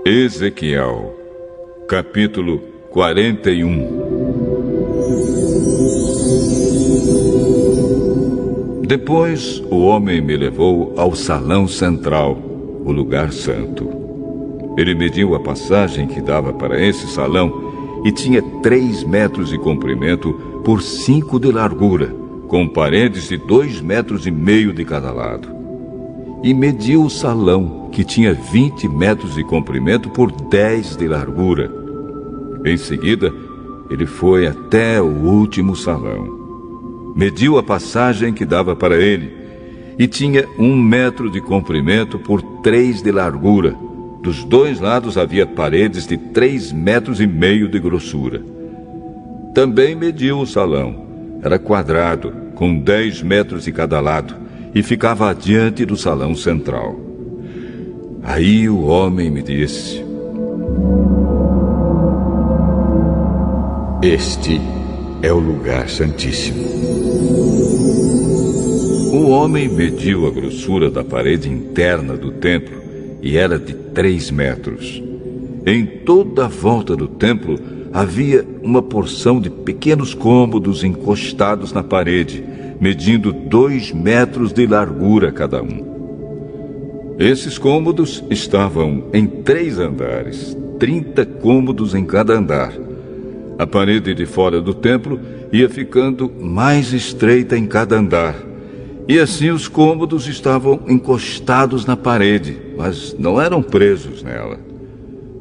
Ezequiel, capítulo 41. Depois o homem me levou ao salão central, o lugar santo. Ele mediu a passagem que dava para esse salão e tinha 3 metros de comprimento por 5 de largura, com paredes de 2,5 metros de cada lado. E mediu o salão, que tinha 20 metros de comprimento por 10 de largura. Em seguida, ele foi até o último salão. Mediu a passagem que dava para ele, e tinha 1 metro de comprimento por 3 de largura. Dos 2 lados havia paredes de 3,5 metros de grossura. Também mediu o salão. Era quadrado, com 10 metros de cada lado, e ficava adiante do salão central. Aí o homem me disse: Este é o lugar santíssimo. O homem mediu a grossura da parede interna do templo e era de 3 metros. Em toda a volta do templo havia uma porção de pequenos cômodos encostados na parede, medindo 2 metros de largura cada um. Esses cômodos estavam em 3 andares, 30 cômodos em cada andar. A parede de fora do templo ia ficando mais estreita em cada andar. E assim os cômodos estavam encostados na parede, mas não eram presos nela.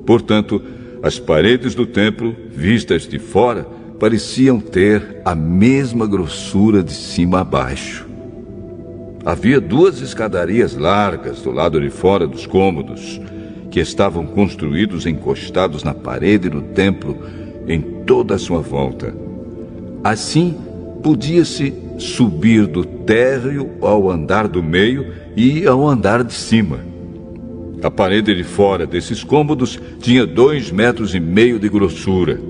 Portanto, as paredes do templo, vistas de fora, pareciam ter a mesma grossura de cima a baixo. Havia 2 escadarias largas do lado de fora dos cômodos, que estavam construídos encostados na parede do templo em toda a sua volta. Assim, podia-se subir do térreo ao andar do meio e ao andar de cima. A parede de fora desses cômodos tinha 2,5 metros de grossura.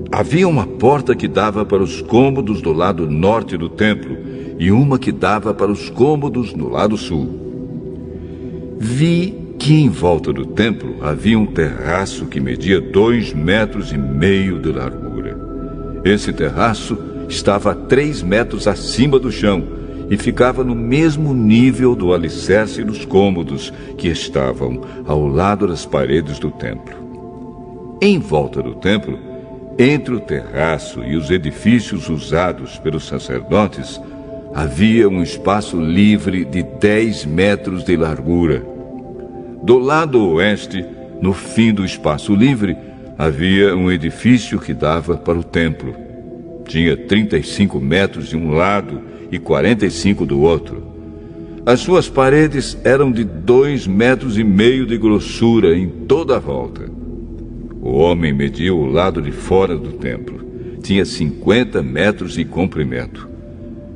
Havia uma porta que dava para os cômodos do lado norte do templo e uma que dava para os cômodos no lado sul. Vi que em volta do templo havia um terraço que media 2,5 metros de largura. Esse terraço estava a 3 metros acima do chão e ficava no mesmo nível do alicerce dos cômodos que estavam ao lado das paredes do templo. Em volta do templo, entre o terraço e os edifícios usados pelos sacerdotes, havia um espaço livre de 10 metros de largura. Do lado oeste, no fim do espaço livre, havia um edifício que dava para o templo. Tinha 35 metros de um lado e 45 do outro. As suas paredes eram de 2,5 metros de grossura em toda a volta. O homem mediu o lado de fora do templo. Tinha 50 metros de comprimento.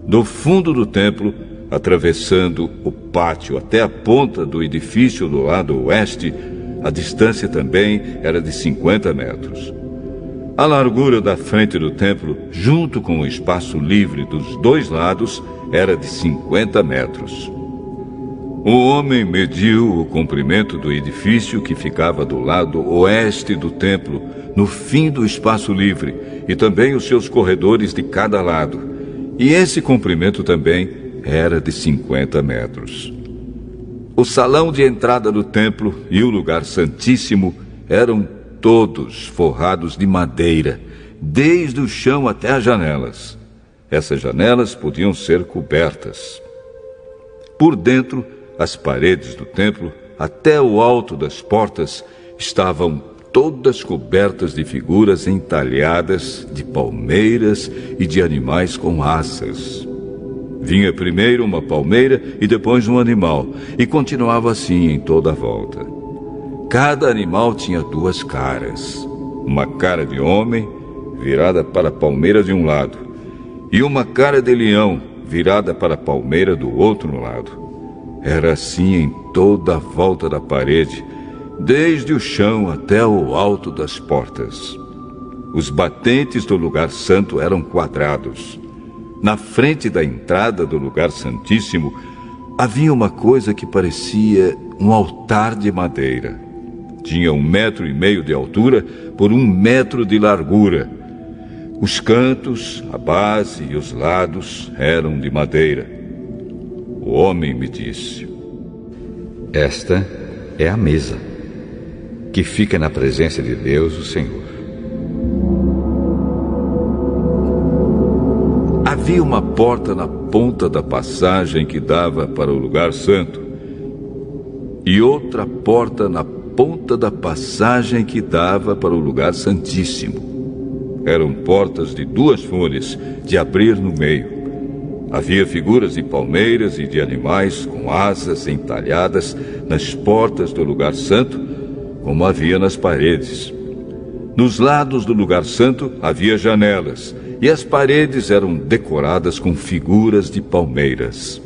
Do fundo do templo, atravessando o pátio até a ponta do edifício do lado oeste, a distância também era de 50 metros. A largura da frente do templo, junto com o espaço livre dos 2 lados, era de 50 metros. O homem mediu o comprimento do edifício que ficava do lado oeste do templo, no fim do espaço livre, e também os seus corredores de cada lado. E esse comprimento também era de 50 metros. O salão de entrada do templo e o lugar santíssimo eram todos forrados de madeira, desde o chão até as janelas. Essas janelas podiam ser cobertas. Por dentro, as paredes do templo, até o alto das portas, estavam todas cobertas de figuras entalhadas de palmeiras e de animais com asas. Vinha primeiro uma palmeira e depois um animal, e continuava assim em toda a volta. Cada animal tinha 2 caras. Uma cara de homem, virada para a palmeira de um lado, e uma cara de leão, virada para a palmeira do outro lado. Era assim em toda a volta da parede, desde o chão até o alto das portas. Os batentes do lugar santo eram quadrados. Na frente da entrada do lugar santíssimo, havia uma coisa que parecia um altar de madeira. Tinha 1,5 metro de altura por 1 metro de largura. Os cantos, a base e os lados eram de madeira. O homem me disse: esta é a mesa que fica na presença de Deus, o Senhor. Havia uma porta na ponta da passagem que dava para o lugar santo e outra porta na ponta da passagem que dava para o lugar santíssimo. Eram portas de 2 folhas, de abrir no meio. Havia figuras de palmeiras e de animais com asas entalhadas nas portas do lugar santo, como havia nas paredes. Nos lados do lugar santo havia janelas, e as paredes eram decoradas com figuras de palmeiras.